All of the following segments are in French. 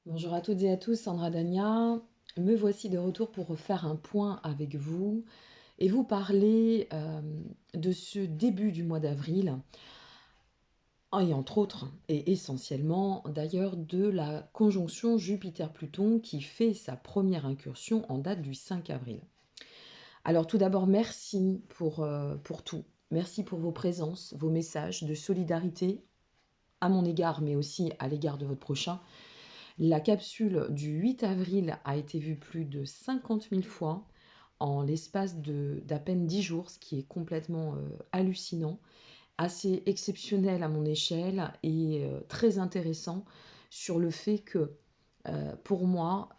Bonjour à toutes et à tous, Sandra Dania. Me voici de retour pour faire un point avec vous et vous parler de ce début du mois d'avril, et entre autres et essentiellement d'ailleurs de la conjonction Jupiter-Pluton qui fait sa première incursion en date du 5 avril. Alors tout d'abord, merci pour tout. Merci pour vos présences, vos messages de solidarité à mon égard, mais aussi à l'égard de votre prochain. La capsule du 8 avril a été vue plus de 50 000 fois en l'espace d'à peine 10 jours, ce qui est complètement hallucinant, assez exceptionnel à mon échelle et très intéressant sur le fait que, pour moi,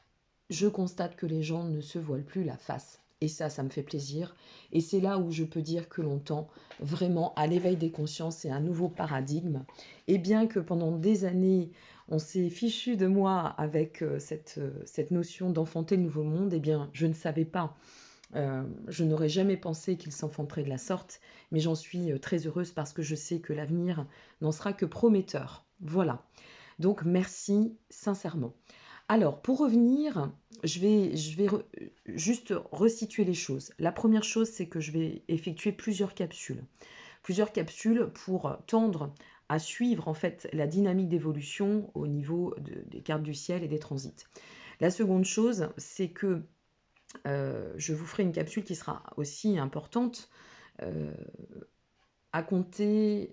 je constate que les gens ne se voilent plus la face. Et ça me fait plaisir. Et c'est là où je peux dire que l'on tend vraiment à l'éveil des consciences et à un nouveau paradigme. Et bien que pendant des années, on s'est fichu de moi avec cette notion d'enfanter le nouveau monde, eh bien, je ne savais pas. Je n'aurais jamais pensé qu'il s'enfanterait de la sorte, mais j'en suis très heureuse parce que je sais que l'avenir n'en sera que prometteur. Voilà. Donc merci sincèrement. Alors, pour revenir, je vais juste resituer les choses. La première chose, c'est que je vais effectuer plusieurs capsules. Plusieurs capsules pour tendre à suivre en fait la dynamique d'évolution au niveau des cartes du ciel et des transits. La seconde chose, c'est que je vous ferai une capsule qui sera aussi importante euh, à compter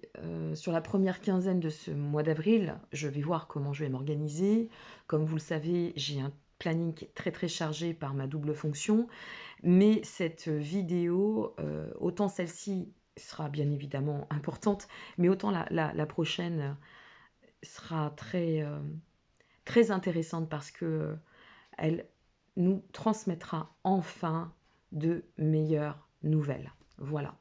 sur la première quinzaine de ce mois d'avril. Je vais voir comment je vais m'organiser. Comme vous le savez, j'ai un planning très très chargé par ma double fonction, mais cette vidéo, autant celle-ci sera bien évidemment importante, mais autant la prochaine sera très intéressante parce que elle nous transmettra enfin de meilleures nouvelles. Voilà.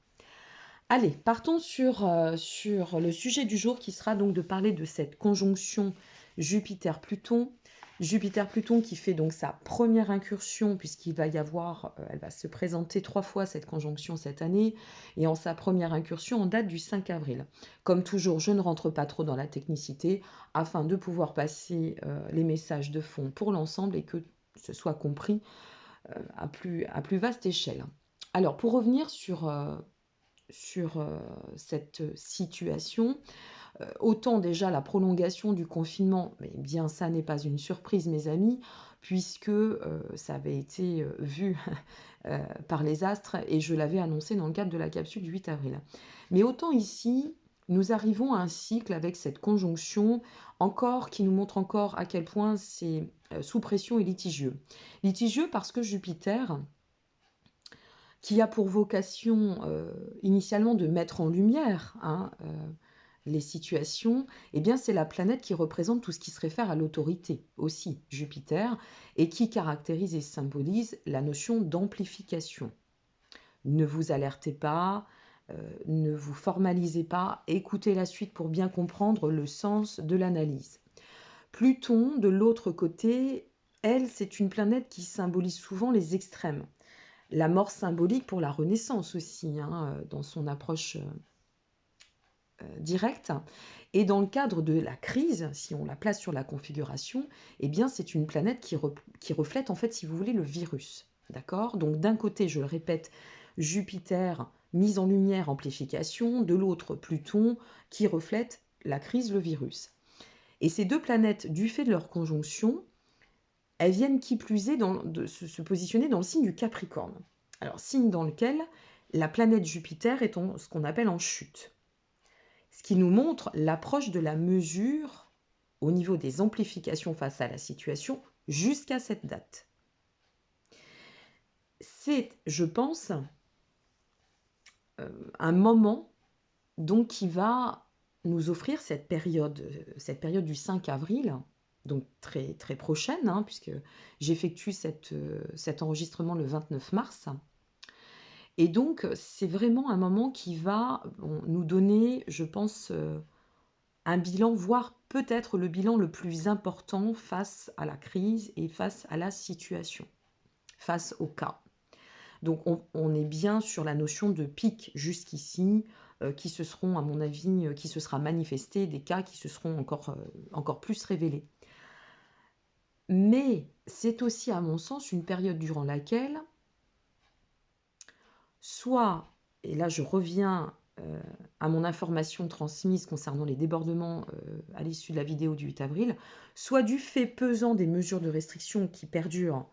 Allez, partons sur le sujet du jour qui sera donc de parler de cette conjonction Jupiter-Pluton. Jupiter-Pluton qui fait donc sa première incursion puisqu'il va y avoir, elle va se présenter 3 fois cette conjonction cette année et en sa première incursion en date du 5 avril. Comme toujours, je ne rentre pas trop dans la technicité afin de pouvoir passer les messages de fond pour l'ensemble et que ce soit compris à plus vaste échelle. Alors, pour revenir sur cette situation. Autant déjà la prolongation du confinement, mais bien ça n'est pas une surprise mes amis, puisque ça avait été vu par les astres et je l'avais annoncé dans le cadre de la capsule du 8 avril. Mais autant ici, nous arrivons à un cycle avec cette conjonction encore qui nous montre encore à quel point c'est sous pression et litigieux. Litigieux parce que Jupiter, qui a pour vocation initialement de mettre en lumière les situations, eh bien c'est la planète qui représente tout ce qui se réfère à l'autorité aussi, Jupiter, et qui caractérise et symbolise la notion d'amplification. Ne vous alertez pas, ne vous formalisez pas, écoutez la suite pour bien comprendre le sens de l'analyse. Pluton, de l'autre côté, elle, c'est une planète qui symbolise souvent les extrêmes. La mort symbolique pour la Renaissance aussi, dans son approche directe. Et dans le cadre de la crise, si on la place sur la configuration, eh bien c'est une planète qui reflète en fait, si vous voulez, le virus. D'accord. Donc d'un côté, je le répète, Jupiter, mise en lumière, amplification, de l'autre, Pluton, qui reflète la crise, le virus. Et ces deux planètes, du fait de leur conjonction, elles viennent qui plus est se positionner dans le signe du Capricorne. Alors, signe dans lequel la planète Jupiter est ce qu'on appelle en chute. Ce qui nous montre l'approche de la mesure au niveau des amplifications face à la situation jusqu'à cette date. C'est, je pense, un moment donc qui va nous offrir cette période du 5 avril, donc très, très prochaine, puisque j'effectue cet enregistrement le 29 mars. Et donc, c'est vraiment un moment qui va nous donner, je pense, un bilan, voire peut-être le bilan le plus important face à la crise et face à la situation, face au cas. Donc on est bien sur la notion de pic jusqu'ici, qui se seront, à mon avis, qui se sera manifesté, des cas qui se seront encore plus révélés. Mais c'est aussi, à mon sens, une période durant laquelle, soit, et là je reviens à mon information transmise concernant les débordements à l'issue de la vidéo du 8 avril, soit du fait pesant des mesures de restriction qui perdurent,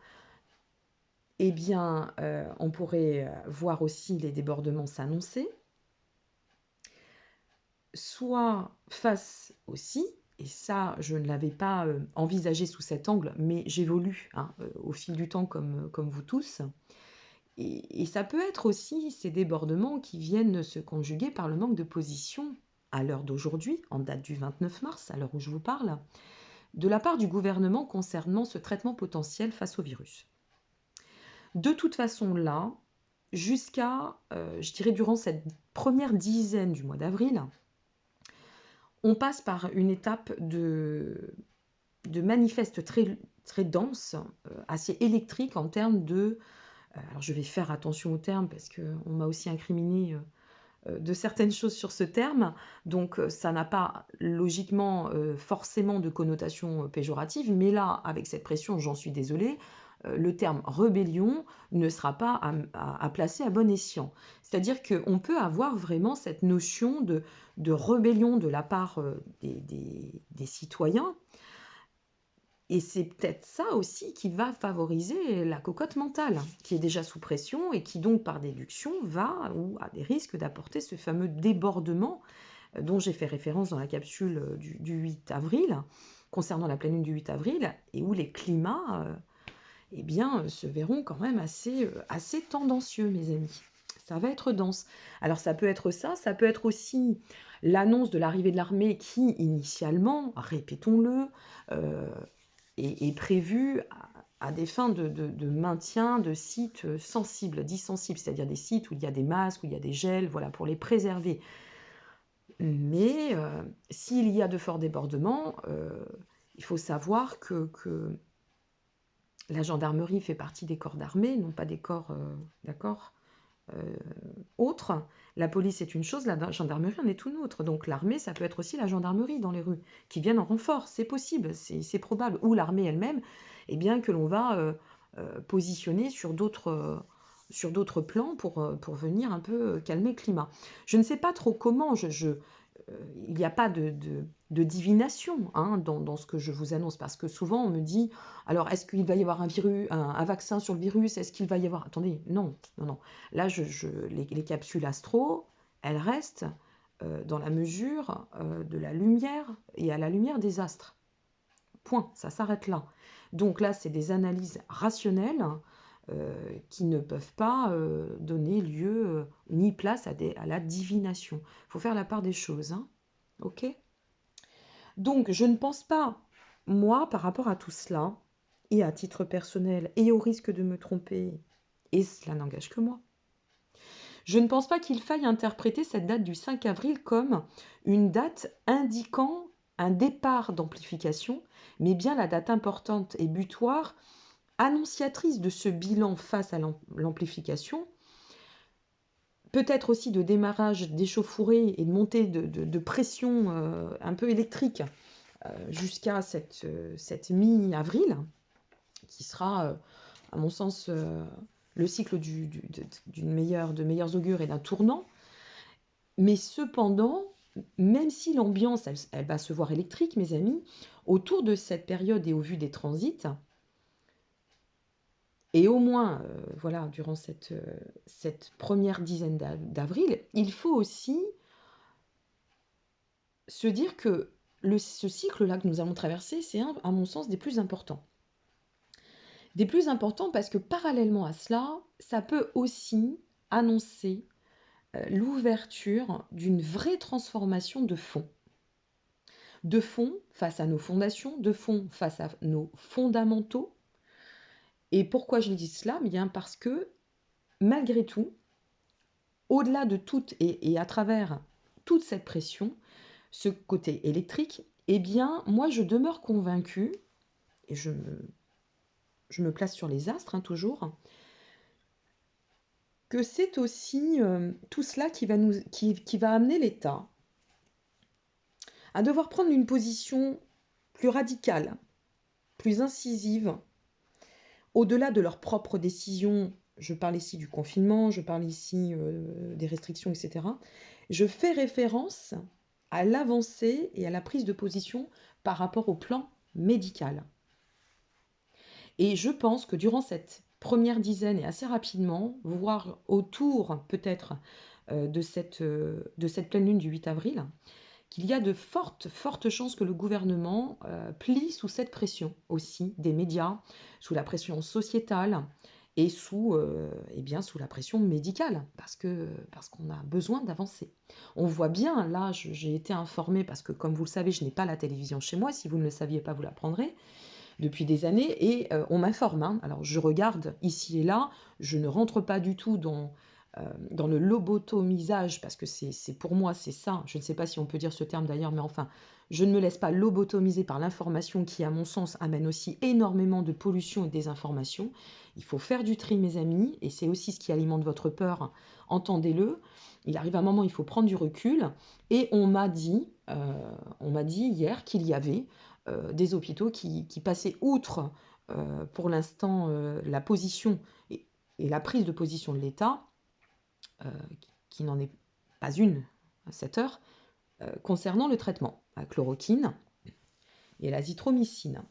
eh bien, on pourrait voir aussi les débordements s'annoncer, soit face aussi, et ça je ne l'avais pas envisagé sous cet angle, mais j'évolue au fil du temps comme vous tous, et ça peut être aussi ces débordements qui viennent se conjuguer par le manque de position à l'heure d'aujourd'hui, en date du 29 mars, à l'heure où je vous parle, de la part du gouvernement concernant ce traitement potentiel face au virus. De toute façon, là, jusqu'à, je dirais, durant cette première dizaine du mois d'avril, on passe par une étape de manifeste très, très dense, assez électrique en termes de... alors je vais faire attention au terme parce qu'on m'a aussi incriminé de certaines choses sur ce terme, donc ça n'a pas logiquement forcément de connotation péjorative, mais là, avec cette pression, j'en suis désolée, le terme rébellion ne sera pas à placer à bon escient. C'est-à-dire qu'on peut avoir vraiment cette notion de rébellion de la part des citoyens, et c'est peut-être ça aussi qui va favoriser la cocotte mentale, qui est déjà sous pression et qui donc par déduction va ou a des risques d'apporter ce fameux débordement dont j'ai fait référence dans la capsule du 8 avril, concernant la pleine lune du 8 avril, et où les climats eh bien, se verront quand même assez tendancieux, mes amis. Ça va être dense. Alors ça peut être ça peut être aussi l'annonce de l'arrivée de l'armée qui, initialement, répétons-le, est prévue à des fins de maintien de sites sensibles, dits sensibles, c'est-à-dire des sites où il y a des masques, où il y a des gels, voilà, pour les préserver. Mais s'il y a de forts débordements, il faut savoir que la gendarmerie fait partie des corps d'armée, non pas des corps, d'accord, autres. La police est une chose, la gendarmerie en est une autre. Donc l'armée, ça peut être aussi la gendarmerie dans les rues, qui viennent en renfort, c'est possible, c'est probable. Ou l'armée elle-même, eh bien, que l'on va positionner sur d'autres plans pour venir un peu calmer le climat. Je ne sais pas trop comment, il n'y a pas de divination dans ce que je vous annonce, parce que souvent on me dit, alors est-ce qu'il va y avoir un vaccin sur le virus, est-ce qu'il va y avoir... Attendez, non. Là, les capsules astro, elles restent dans la mesure de la lumière et à la lumière des astres. Point, ça s'arrête là. Donc là, c'est des analyses rationnelles qui ne peuvent pas donner lieu ni place à la divination. Il faut faire la part des choses. Ok ? Donc, je ne pense pas, moi, par rapport à tout cela, et à titre personnel, et au risque de me tromper, et cela n'engage que moi, je ne pense pas qu'il faille interpréter cette date du 5 avril comme une date indiquant un départ d'amplification, mais bien la date importante et butoir, annonciatrice de ce bilan face à l'amplification, peut-être aussi de démarrage d'échauffourée et de montée de pression un peu électrique jusqu'à cette mi-avril, qui sera, à mon sens, le cycle de meilleurs augures et d'un tournant. Mais cependant, même si l'ambiance, elle va se voir électrique, mes amis, autour de cette période et au vu des transits, et au moins, voilà, durant cette première dizaine d'avril, il faut aussi se dire que ce cycle-là que nous allons traverser, c'est à mon sens, des plus importants. Des plus importants parce que parallèlement à cela, ça peut aussi annoncer l'ouverture d'une vraie transformation de fond. De fond face à nos fondations, de fond face à nos fondamentaux. Et pourquoi je dis cela ? Bien parce que, malgré tout, au-delà de tout et à travers toute cette pression, ce côté électrique, eh bien, moi, je demeure convaincue, et je me place sur les astres, toujours, que c'est aussi tout cela qui va amener l'État à devoir prendre une position plus radicale, plus incisives, au-delà de leurs propres décisions. Je parle ici du confinement, je parle ici des restrictions, etc. Je fais référence à l'avancée et à la prise de position par rapport au plan médical. Et je pense que durant cette première dizaine et assez rapidement, voire autour peut-être de cette pleine lune du 8 avril, qu'il y a de fortes chances que le gouvernement plie sous cette pression aussi des médias, sous la pression sociétale et sous la pression médicale, parce qu'on a besoin d'avancer. On voit bien, là, j'ai été informée, parce que comme vous le savez, je n'ai pas la télévision chez moi, si vous ne le saviez pas, vous l'apprendrez, depuis des années, et on m'informe. Hein. Alors je regarde ici et là, je ne rentre pas du tout dans le lobotomisage, parce que c'est pour moi, c'est ça. Je ne sais pas si on peut dire ce terme d'ailleurs, mais enfin, je ne me laisse pas lobotomiser par l'information qui, à mon sens, amène aussi énormément de pollution et de désinformation. Il faut faire du tri, mes amis, et c'est aussi ce qui alimente votre peur. Entendez-le. Il arrive un moment, il faut prendre du recul. Et on m'a dit hier qu'il y avait des hôpitaux qui passaient outre, pour l'instant, la position et la prise de position de l'État, qui n'en est pas une à cette heure, concernant le traitement, la chloroquine et l'azithromycine.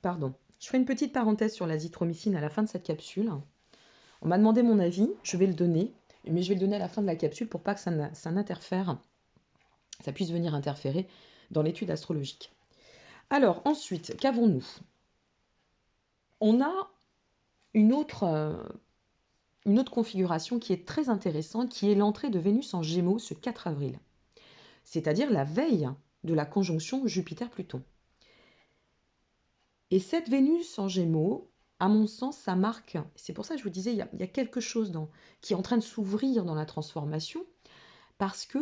Pardon. Je ferai une petite parenthèse sur l'azithromycine à la fin de cette capsule. On m'a demandé mon avis, je vais le donner, mais je vais le donner à la fin de la capsule pour pas que ça n'interfère, ça puisse venir interférer dans l'étude astrologique. Alors ensuite, qu'avons-nous? On a une autre configuration qui est très intéressante, qui est l'entrée de Vénus en Gémeaux ce 4 avril, c'est-à-dire la veille de la conjonction Jupiter-Pluton. Et cette Vénus en Gémeaux, à mon sens, ça marque, c'est pour ça que je vous disais, il y a quelque chose qui est en train de s'ouvrir dans la transformation, parce que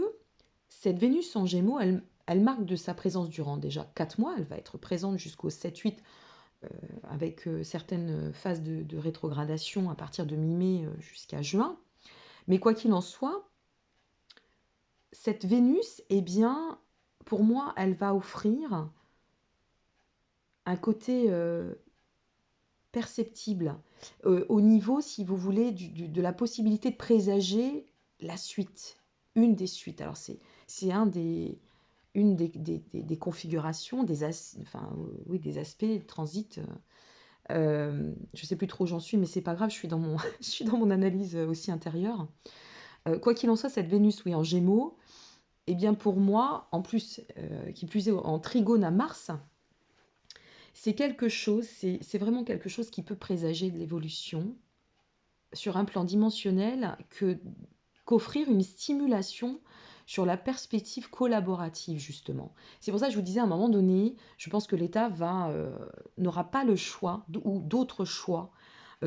cette Vénus en Gémeaux, elle marque de sa présence durant déjà 4 mois, elle va être présente jusqu'au 7-8, avec certaines phases de rétrogradation à partir de mi-mai jusqu'à juin. Mais quoi qu'il en soit, cette Vénus, eh bien, pour moi, elle va offrir un côté perceptible au niveau, si vous voulez, de la possibilité de présager la suite, une des suites. Alors c'est une des configurations, des aspects de transit. Je ne sais plus trop où j'en suis, mais c'est pas grave, je suis dans mon analyse aussi intérieure. Quoi qu'il en soit, cette Vénus, oui, en Gémeaux, eh bien pour moi, en plus, qui plus est en trigone à Mars, c'est vraiment quelque chose qui peut présager de l'évolution sur un plan dimensionnel qu'offrir une stimulation sur la perspective collaborative, justement. C'est pour ça que je vous disais, à un moment donné, je pense que l'État n'aura pas le choix, ou d'autres choix,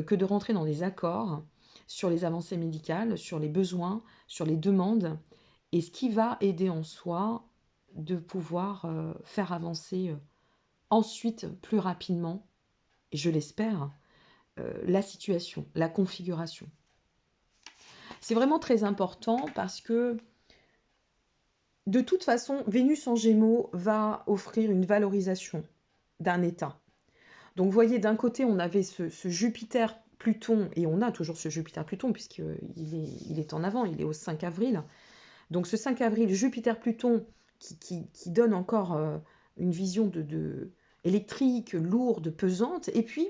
que de rentrer dans des accords sur les avancées médicales, sur les besoins, sur les demandes, et ce qui va aider en soi de pouvoir faire avancer ensuite, plus rapidement, et je l'espère, la situation, la configuration. C'est vraiment très important parce que de toute façon, Vénus en Gémeaux va offrir une valorisation d'un état. Donc vous voyez, d'un côté, on avait ce Jupiter-Pluton, et on a toujours ce Jupiter-Pluton, puisqu'il est en avant, il est au 5 avril. Donc ce 5 avril, Jupiter-Pluton, qui donne encore une vision électrique, lourde, pesante, et puis,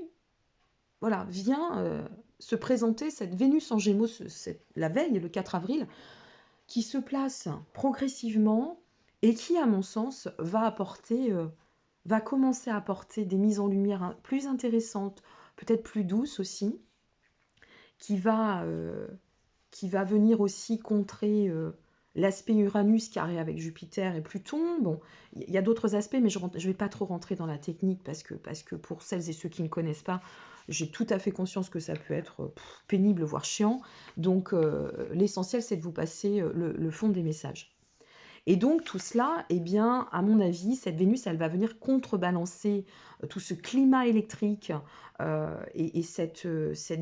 voilà, vient se présenter cette Vénus en Gémeaux, la veille, le 4 avril, qui se place progressivement et qui, à mon sens, va commencer à apporter des mises en lumière plus intéressantes, peut-être plus douces aussi, qui va venir aussi contrer l'aspect Uranus carré avec Jupiter et Pluton. Bon, il y a d'autres aspects, mais je ne vais pas trop rentrer dans la technique parce que pour celles et ceux qui ne connaissent pas, j'ai tout à fait conscience que ça peut être pénible, voire chiant. Donc, l'essentiel, c'est de vous passer le fond des messages. Et donc, tout cela, eh bien, à mon avis, cette Vénus, elle va venir contrebalancer tout ce climat électrique et cette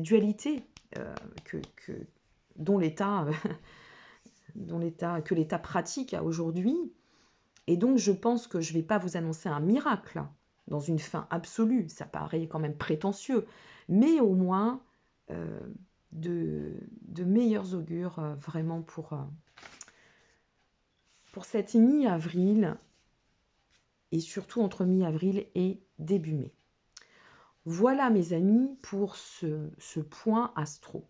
dualité dont que l'État pratique aujourd'hui, Et donc, je pense que je ne vais pas vous annoncer un miracle dans une fin absolue, ça paraît quand même prétentieux, mais au moins euh, de meilleurs augures vraiment pour cette mi-avril, et surtout entre mi-avril et début mai. Voilà mes amis pour ce point astro.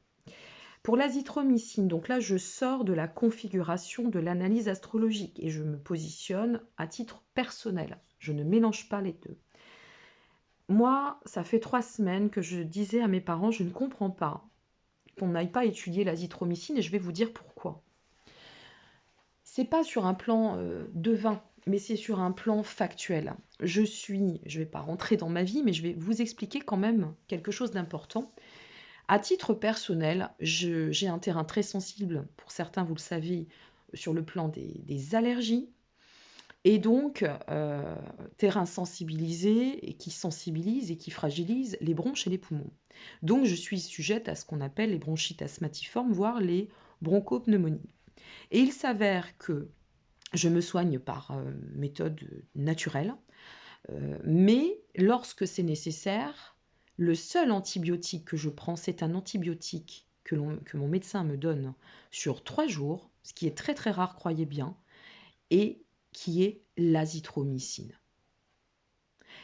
Pour l'azithromycine, donc là je sors de la configuration de l'analyse astrologique et je me positionne à titre personnel. Je ne mélange pas les deux. Moi, ça fait 3 semaines que je disais à mes parents, je ne comprends pas qu'on n'aille pas étudier l'azithromycine et je vais vous dire pourquoi. C'est pas sur un plan devin, mais c'est sur un plan factuel. Je vais pas rentrer dans ma vie, mais je vais vous expliquer quand même quelque chose d'important. À titre personnel, j'ai un terrain très sensible, pour certains, vous le savez, sur le plan des allergies, et donc terrain sensibilisé et qui sensibilise et qui fragilise les bronches et les poumons. Donc je suis sujette à ce qu'on appelle les bronchites asthmatiformes, voire les bronchopneumonies. Et il s'avère que je me soigne par méthode naturelle, mais lorsque c'est nécessaire, le seul antibiotique que je prends, c'est un antibiotique que mon médecin me donne sur 3 jours, ce qui est très très rare, croyez bien, et qui est l'azithromycine.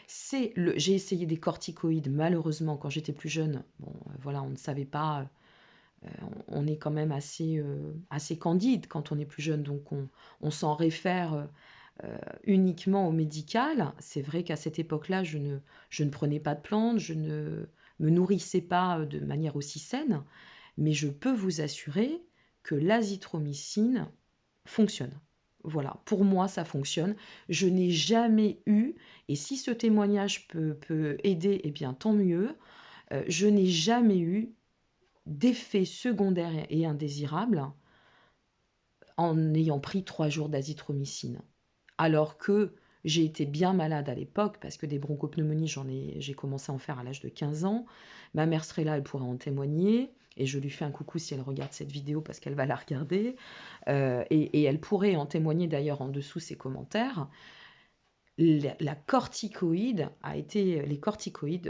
J'ai essayé des corticoïdes, malheureusement, quand j'étais plus jeune. Bon, voilà, on ne savait pas. On est quand même assez candide quand on est plus jeune, donc on s'en réfère uniquement au médical. C'est vrai qu'à cette époque-là, je ne prenais pas de plantes, je ne me nourrissais pas de manière aussi saine, mais je peux vous assurer que l'azithromycine fonctionne. Voilà, pour moi, ça fonctionne. Je n'ai jamais eu, et si ce témoignage peut aider, eh bien tant mieux, je n'ai jamais eu d'effets secondaires et indésirables en ayant pris 3 jours d'azithromycine. Alors que j'ai été bien malade à l'époque, parce que des bronchopneumonies, j'ai commencé à en faire à l'âge de 15 ans. Ma mère serait là, elle pourrait en témoigner. Et je lui fais un coucou si elle regarde cette vidéo, parce qu'elle va la regarder. Et elle pourrait en témoigner d'ailleurs en dessous ses commentaires. Les corticoïdes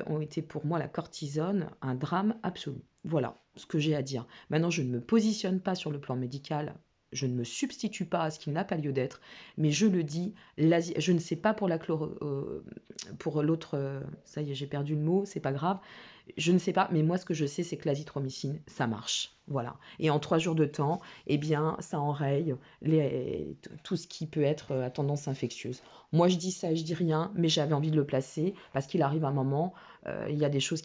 ont été pour moi, la cortisone, un drame absolu. Voilà ce que j'ai à dire. Maintenant, je ne me positionne pas sur le plan médical, je ne me substitue pas à ce qui n'a pas lieu d'être, mais je le dis, je ne sais pas pour pour l'autre, ça y est, j'ai perdu le mot, c'est pas grave, je ne sais pas, mais moi ce que je sais, c'est que l'azithromycine, ça marche. Voilà. Et en 3 jours de temps, eh bien, ça enraye tout ce qui peut être à tendance infectieuse. Moi, je dis ça et je dis rien, mais j'avais envie de le placer parce qu'il arrive un moment, il y a des choses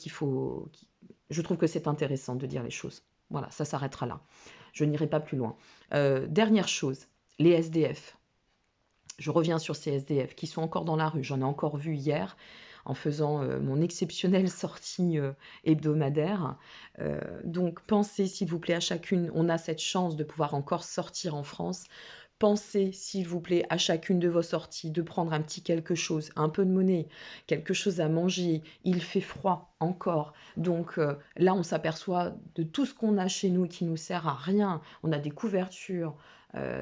je trouve que c'est intéressant de dire les choses. Voilà, ça s'arrêtera là. Je n'irai pas plus loin. Dernière chose, les SDF. Je reviens sur ces SDF qui sont encore dans la rue. J'en ai encore vu hier en faisant mon exceptionnelle sortie hebdomadaire. Donc pensez s'il vous plaît à chacune, on a cette chance de pouvoir encore sortir en France. Pensez, s'il vous plaît, à chacune de vos sorties, de prendre un petit quelque chose, un peu de monnaie, quelque chose à manger. Il fait froid encore. Donc là, on s'aperçoit de tout ce qu'on a chez nous et qui nous sert à rien. On a des couvertures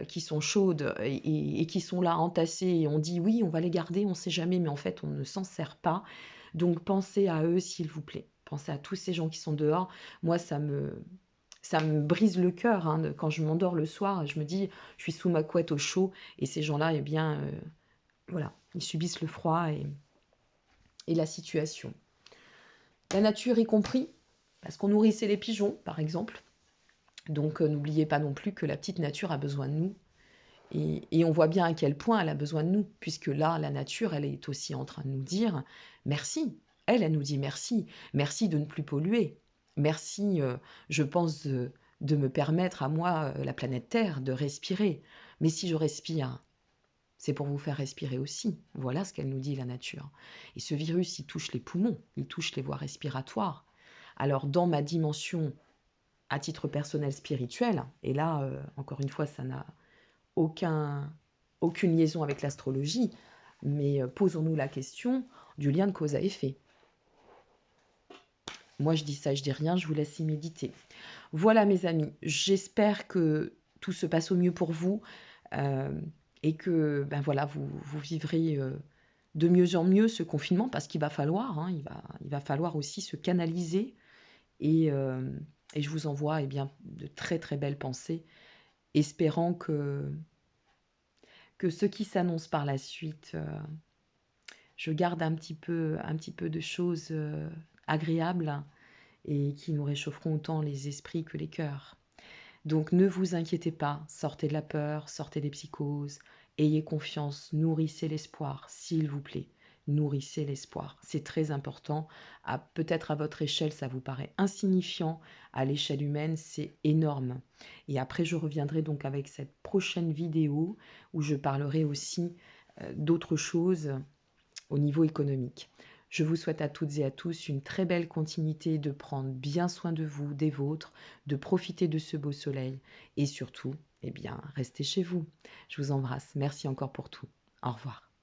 qui sont chaudes et qui sont là entassées. Et on dit oui, on va les garder, on ne sait jamais, mais en fait, on ne s'en sert pas. Donc pensez à eux, s'il vous plaît. Pensez à tous ces gens qui sont dehors. Moi, ça me brise le cœur quand je m'endors le soir. Je me dis, je suis sous ma couette au chaud. Et ces gens-là, eh bien, voilà, ils subissent le froid et la situation. La nature y compris, parce qu'on nourrissait les pigeons, par exemple. Donc, n'oubliez pas non plus que la petite nature a besoin de nous. Et on voit bien à quel point elle a besoin de nous, puisque là, la nature, elle est aussi en train de nous dire merci. Elle nous dit merci. Merci de ne plus polluer. Merci, je pense, de me permettre à moi, la planète Terre, de respirer. Mais si je respire, c'est pour vous faire respirer aussi. Voilà ce qu'elle nous dit, la nature. Et ce virus, il touche les poumons, il touche les voies respiratoires. Alors, dans ma dimension, à titre personnel spirituel, et là, encore une fois, ça n'a aucune liaison avec l'astrologie, mais posons-nous la question du lien de cause à effet. Moi, je dis ça, je dis rien, je vous laisse y méditer. Voilà, mes amis, j'espère que tout se passe au mieux pour vous. et que ben voilà, vous vivrez de mieux en mieux ce confinement parce qu'il va falloir, hein, il va falloir aussi se canaliser et, euh, et je vous envoie eh bien, de très très belles pensées, espérant que ce qui s'annonce par la suite, je garde un petit peu de choses agréables et qui nous réchaufferont autant les esprits que les cœurs. Donc ne vous inquiétez pas, sortez de la peur, sortez des psychoses, ayez confiance, nourrissez l'espoir, s'il vous plaît. Nourrissez l'espoir. C'est très important. Peut-être à votre échelle, ça vous paraît insignifiant. À l'échelle humaine, c'est énorme. Et après, je reviendrai donc avec cette prochaine vidéo où je parlerai aussi d'autres choses au niveau économique. Je vous souhaite à toutes et à tous une très belle continuité, de prendre bien soin de vous, des vôtres, de profiter de ce beau soleil et surtout, eh bien, restez chez vous. Je vous embrasse. Merci encore pour tout. Au revoir.